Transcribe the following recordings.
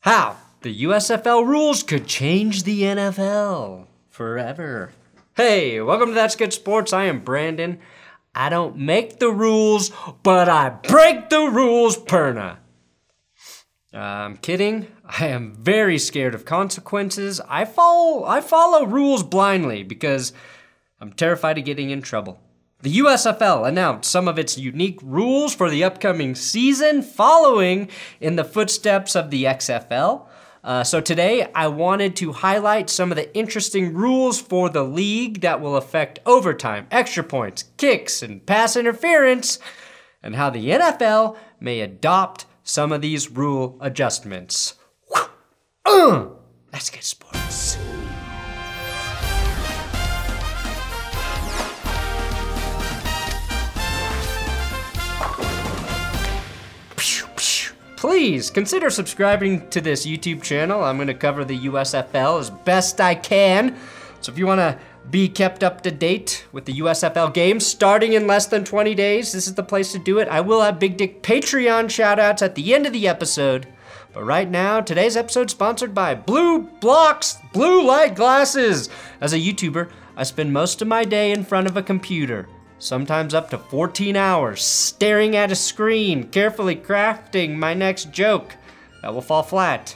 How the USFL rules could change the NFL forever. Hey, welcome to That's Good Sports. I am Brandon. I don't make the rules, but I break the rules, Perna. I'm kidding. I am very scared of consequences. I follow rules blindly because I'm terrified of getting in trouble. The USFL announced some of its unique rules for the upcoming season, following in the footsteps of the XFL. So today, I wanted to highlight some of the interesting rules for the league that will affect overtime, extra points, kicks, and pass interference, and how the NFL may adopt some of these rule adjustments. That's good sports. Please consider subscribing to this YouTube channel. I'm gonna cover the USFL as best I can. So if you wanna be kept up to date with the USFL games starting in less than 20 days, this is the place to do it. I will have Big Dick Patreon shoutouts at the end of the episode. But right now, today's episode is sponsored by Blue Blocks Blue Light Glasses. As a YouTuber, I spend most of my day in front of a computer. Sometimes up to 14 hours, staring at a screen, carefully crafting my next joke that will fall flat.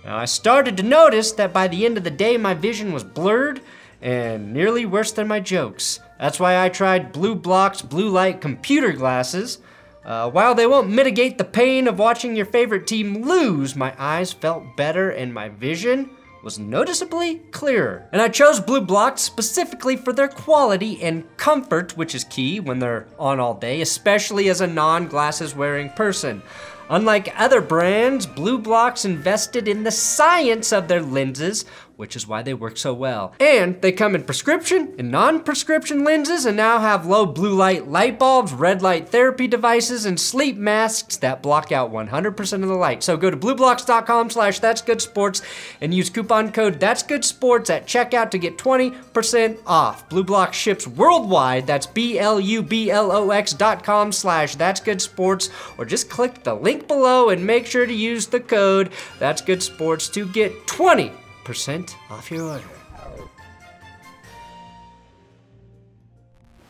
Now, I started to notice that by the end of the day, my vision was blurred and nearly worse than my jokes. That's why I tried Blue Block's blue light computer glasses. While they won't mitigate the pain of watching your favorite team lose, my eyes felt better and my vision was noticeably clearer. And I chose Blue Blocks specifically for their quality and comfort, which is key when they're on all day, especially as a non-glasses wearing person. Unlike other brands, Blue Blocks invested in the science of their lenses, which is why they work so well. And they come in prescription and non-prescription lenses and now have low blue light light bulbs, red light therapy devices, and sleep masks that block out 100% of the light. So go to blueblocks.com/thatsgoodsports and use coupon code thatsgoodsports at checkout to get 20% off. Blue Block ships worldwide. That's BLUBLOX.com/thatsgoodsports, or just click the link below and make sure to use the code thatsgoodsports to get 20% off your order.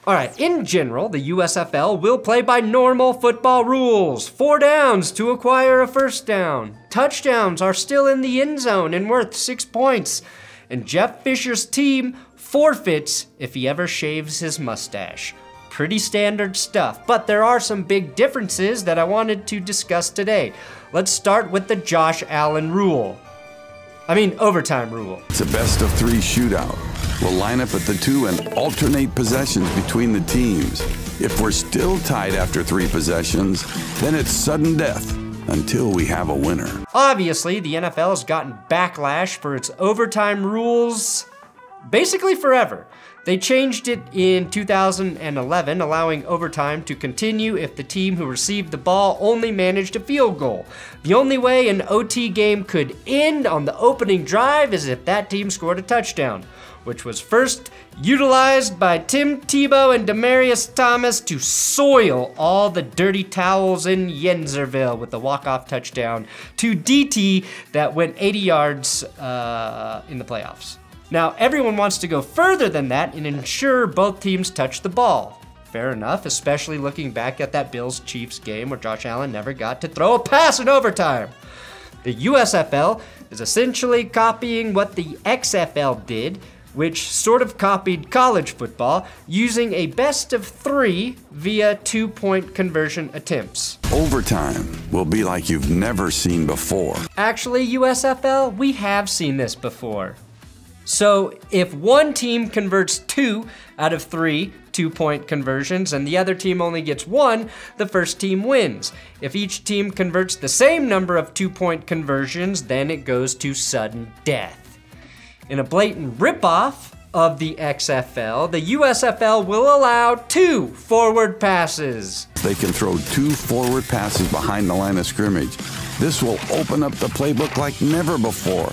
All right, in general, the USFL will play by normal football rules. 4 downs to acquire a first down. Touchdowns are still in the end zone and worth 6 points. And Jeff Fisher's team forfeits if he ever shaves his mustache. Pretty standard stuff, but there are some big differences that I wanted to discuss today. Let's start with the Josh Allen rule. Overtime rule. It's a best of 3 shootout. We'll line up at the 2 and alternate possessions between the teams. If we're still tied after 3 possessions, then it's sudden death until we have a winner. Obviously, the NFL has gotten backlash for its overtime rules basically forever. They changed it in 2011, allowing overtime to continue if the team who received the ball only managed a field goal. The only way an OT game could end on the opening drive is if that team scored a touchdown, which was first utilized by Tim Tebow and Demaryius Thomas to soil all the dirty towels in Yenzerville with the walk-off touchdown to DT that went 80 yards in the playoffs. Now, everyone wants to go further than that and ensure both teams touch the ball. Fair enough, especially looking back at that Bills-Chiefs game where Josh Allen never got to throw a pass in overtime. The USFL is essentially copying what the XFL did, which sort of copied college football, using a best of 3 via 2-point conversion attempts. Overtime will be like you've never seen before. Actually, USFL, we have seen this before. So if one team converts 2 out of 3 2-point conversions and the other team only gets 1, the first team wins. If each team converts the same number of 2-point conversions, then it goes to sudden death. In a blatant ripoff of the XFL, the USFL will allow 2 forward passes. They can throw 2 forward passes behind the line of scrimmage. This will open up the playbook like never before.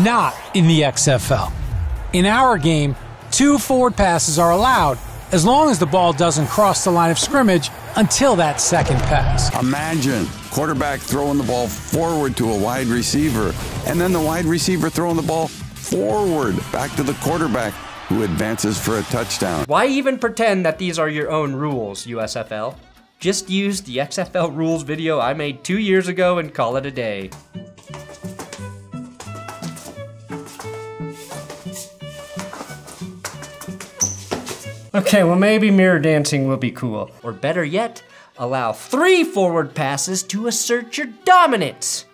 Not in the XFL. In our game, 2 forward passes are allowed as long as the ball doesn't cross the line of scrimmage until that second pass. Imagine quarterback throwing the ball forward to a wide receiver, and then the wide receiver throwing the ball forward back to the quarterback, who advances for a touchdown. Why even pretend that these are your own rules, USFL? Just use the XFL rules video I made 2 years ago and call it a day. Okay, well maybe mirror dancing will be cool. Or better yet, allow 3 forward passes to assert your dominance.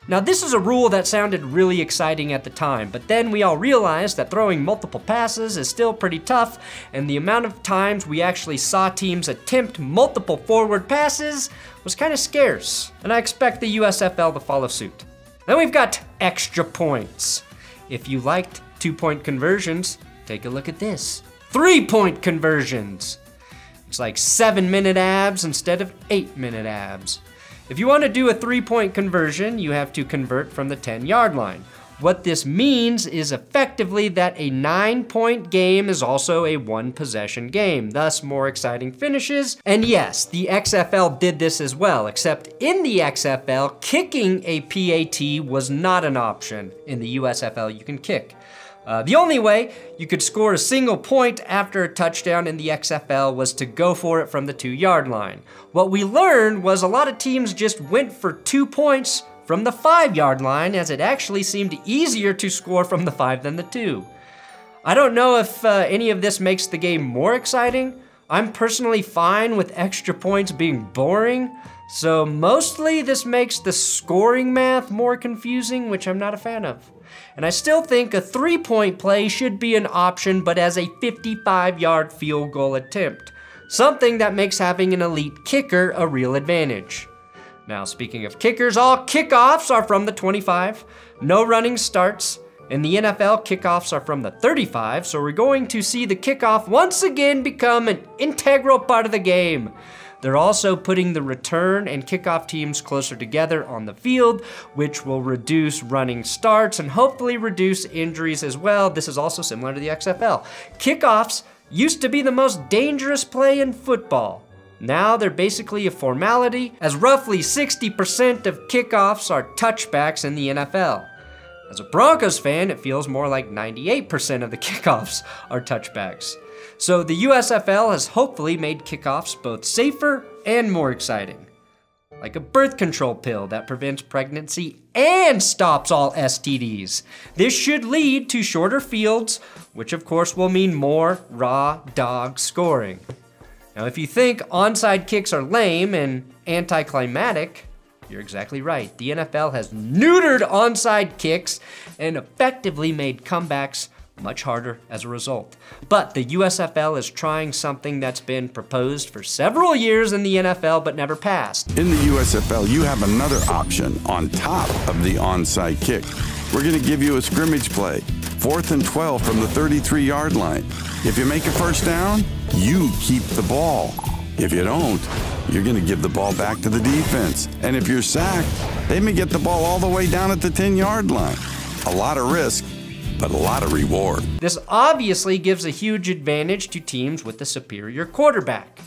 Now this is a rule that sounded really exciting at the time, but then we all realized that throwing multiple passes is still pretty tough, and the amount of times we actually saw teams attempt multiple forward passes was kind of scarce, and I expect the USFL to follow suit. Then we've got extra points. If you liked 2-point conversions, take a look at this. 3-point conversions. It's like 7-minute abs instead of 8-minute abs. If you want to do a 3-point conversion, you have to convert from the 10-yard line. What this means is effectively that a 9-point game is also a 1-possession game, thus more exciting finishes. And yes, the XFL did this as well, except in the XFL, kicking a PAT was not an option. In the USFL, you can kick. The only way you could score a single point after a touchdown in the XFL was to go for it from the 2-yard line. What we learned was a lot of teams just went for 2 points from the 5-yard line, as it actually seemed easier to score from the 5 than the 2. I don't know if any of this makes the game more exciting. I'm personally fine with extra points being boring, so mostly this makes the scoring math more confusing, which I'm not a fan of. And I still think a 3-point play should be an option, but as a 55-yard field goal attempt. Something that makes having an elite kicker a real advantage. Now, speaking of kickers, all kickoffs are from the 25. No running starts. In the NFL, kickoffs are from the 35, so we're going to see the kickoff once again become an integral part of the game. They're also putting the return and kickoff teams closer together on the field, which will reduce running starts and hopefully reduce injuries as well. This is also similar to the XFL. Kickoffs used to be the most dangerous play in football. Now they're basically a formality, as roughly 60% of kickoffs are touchbacks in the NFL. As a Broncos fan, it feels more like 98% of the kickoffs are touchbacks. So the USFL has hopefully made kickoffs both safer and more exciting. Like a birth control pill that prevents pregnancy and stops all STDs. This should lead to shorter fields, which of course will mean more raw dog scoring. Now if you think onside kicks are lame and anticlimactic, you're exactly right. The NFL has neutered onside kicks and effectively made comebacks much harder as a result. But the USFL is trying something that's been proposed for several years in the NFL but never passed. In the USFL, you have another option on top of the onside kick. We're going to give you a scrimmage play, 4th and 12 from the 33-yard line. If you make a first down, you keep the ball. If you don't, you're going to give the ball back to the defense. And if you're sacked, they may get the ball all the way down at the 10-yard line. A lot of risk, but a lot of reward. This obviously gives a huge advantage to teams with the superior quarterback.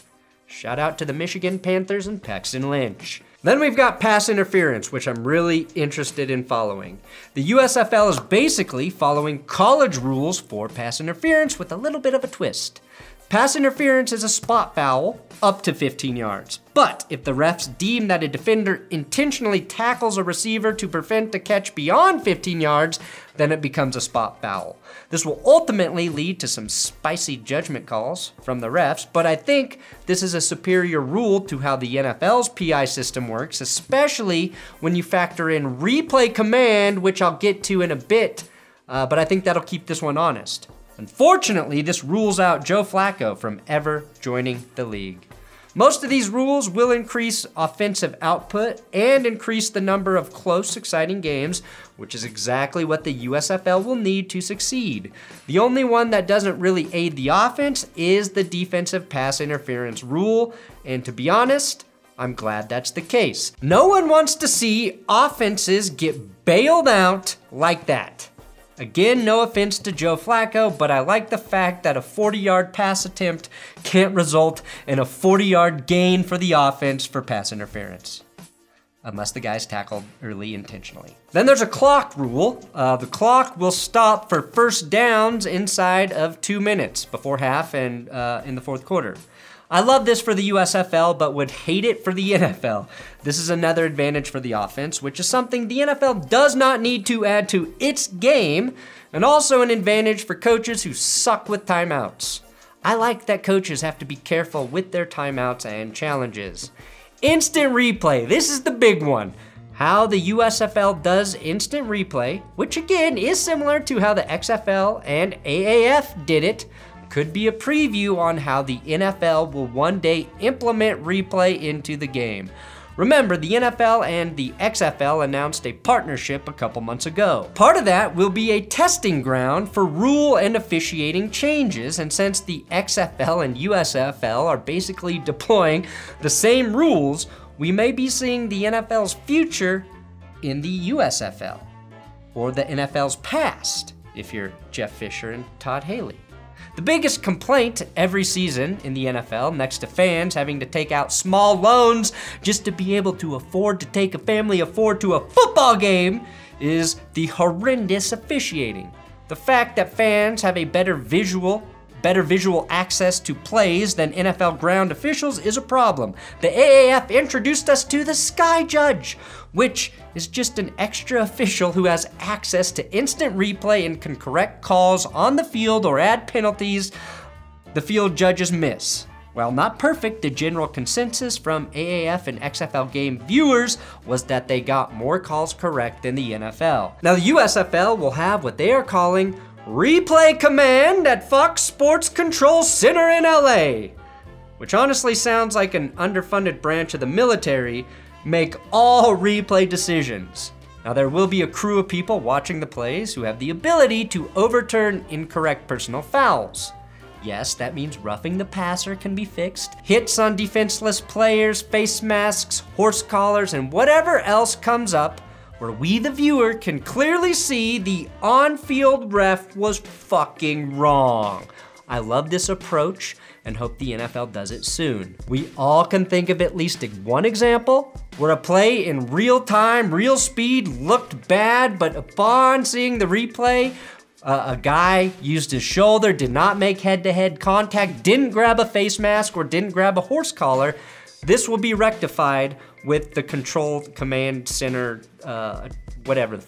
Shout out to the Michigan Panthers and Paxton Lynch. Then we've got pass interference, which I'm really interested in following. The USFL is basically following college rules for pass interference with a little bit of a twist. Pass interference is a spot foul up to 15 yards. But if the refs deem that a defender intentionally tackles a receiver to prevent a catch beyond 15 yards, then it becomes a spot foul. This will ultimately lead to some spicy judgment calls from the refs, but I think this is a superior rule to how the NFL's PI system works, especially when you factor in replay command, which I'll get to in a bit, but I think that'll keep this one honest. Unfortunately, this rules out Joe Flacco from ever joining the league. Most of these rules will increase offensive output and increase the number of close, exciting games, which is exactly what the USFL will need to succeed. The only one that doesn't really aid the offense is the defensive pass interference rule, and to be honest, I'm glad that's the case. No one wants to see offenses get bailed out like that. Again, no offense to Joe Flacco, but I like the fact that a 40-yard pass attempt can't result in a 40-yard gain for the offense for pass interference, unless the guy's tackled early intentionally. Then there's a clock rule. The clock will stop for first downs inside of 2 minutes before half and in the fourth quarter. I love this for the USFL, but would hate it for the NFL. This is another advantage for the offense, which is something the NFL does not need to add to its game, and also an advantage for coaches who suck with timeouts. I like that coaches have to be careful with their timeouts and challenges. Instant replay, this is the big one. How the USFL does instant replay, which again is similar to how the XFL and AAF did it, could be a preview on how the NFL will one day implement replay into the game. Remember, the NFL and the XFL announced a partnership a couple months ago. Part of that will be a testing ground for rule and officiating changes, and since the XFL and USFL are basically deploying the same rules, we may be seeing the NFL's future in the USFL, or the NFL's past, if you're Jeff Fisher and Todd Haley. The biggest complaint every season in the NFL, next to fans having to take out small loans just to be able to afford to take a family of 4 to a football game, is the horrendous officiating. The fact that fans have a better visual access to plays than NFL ground officials is a problem. The AAF introduced us to the Sky Judge, which is just an extra official who has access to instant replay and can correct calls on the field or add penalties the field judges miss. While not perfect, the general consensus from AAF and XFL game viewers was that they got more calls correct than the NFL. Now the USFL will have what they are calling Replay Command at Fox Sports Control Center in LA, which honestly sounds like an underfunded branch of the military, make all replay decisions. Now there will be a crew of people watching the plays who have the ability to overturn incorrect personal fouls. Yes, that means roughing the passer can be fixed, hits on defenseless players, face masks, horse collars, and whatever else comes up where we, the viewer, can clearly see the on-field ref was fucking wrong. I love this approach and hope the NFL does it soon. We all can think of at least one example where a play in real time, real speed looked bad, but upon seeing the replay, a guy used his shoulder, did not make head-to-head contact, didn't grab a face mask, or didn't grab a horse collar. This will be rectified with the Control Command Center, whatever it's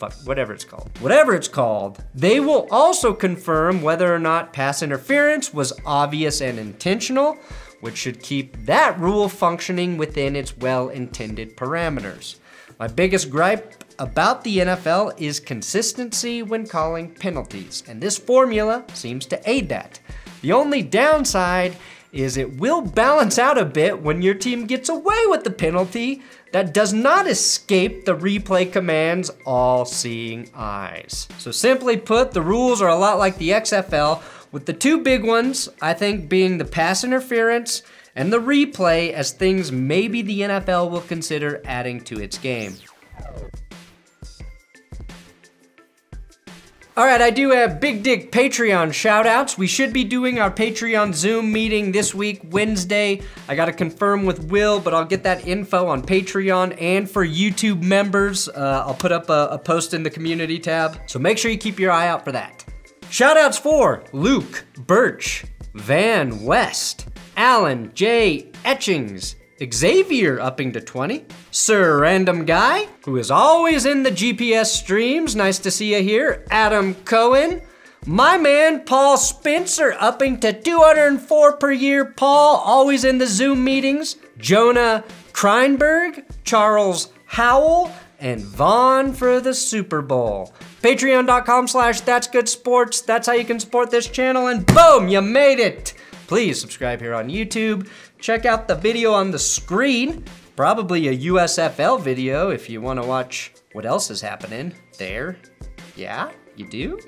called. Whatever it's called, they will also confirm whether or not pass interference was obvious and intentional, which should keep that rule functioning within its well-intended parameters. My biggest gripe about the NFL is consistency when calling penalties, and this formula seems to aid that. The only downside is it will balance out a bit when your team gets away with the penalty that does not escape the replay command's all-seeing eyes. So simply put, the rules are a lot like the XFL, with the two big ones, I think, being the pass interference and the replay as things maybe the NFL will consider adding to its game. All right, I do have Big Dick Patreon shoutouts. We should be doing our Patreon Zoom meeting this week, Wednesday. I gotta confirm with Will, but I'll get that info on Patreon, and for YouTube members, I'll put up a post in the community tab. So make sure you keep your eye out for that. Shoutouts for Luke, Birch, Van West, Alan J. Etchings, Xavier upping to 20, Sir Random Guy, who is always in the GPS streams, nice to see you here, Adam Cohen, my man Paul Spencer upping to 204 per year, Paul always in the Zoom meetings, Jonah Kreinberg, Charles Howell, and Vaughn for the Super Bowl. Patreon.com/thatsgoodsports, that's how you can support this channel, and boom, you made it! Please subscribe here on YouTube. Check out the video on the screen, probably a USFL video if you want to watch what else is happening there. Yeah, you do?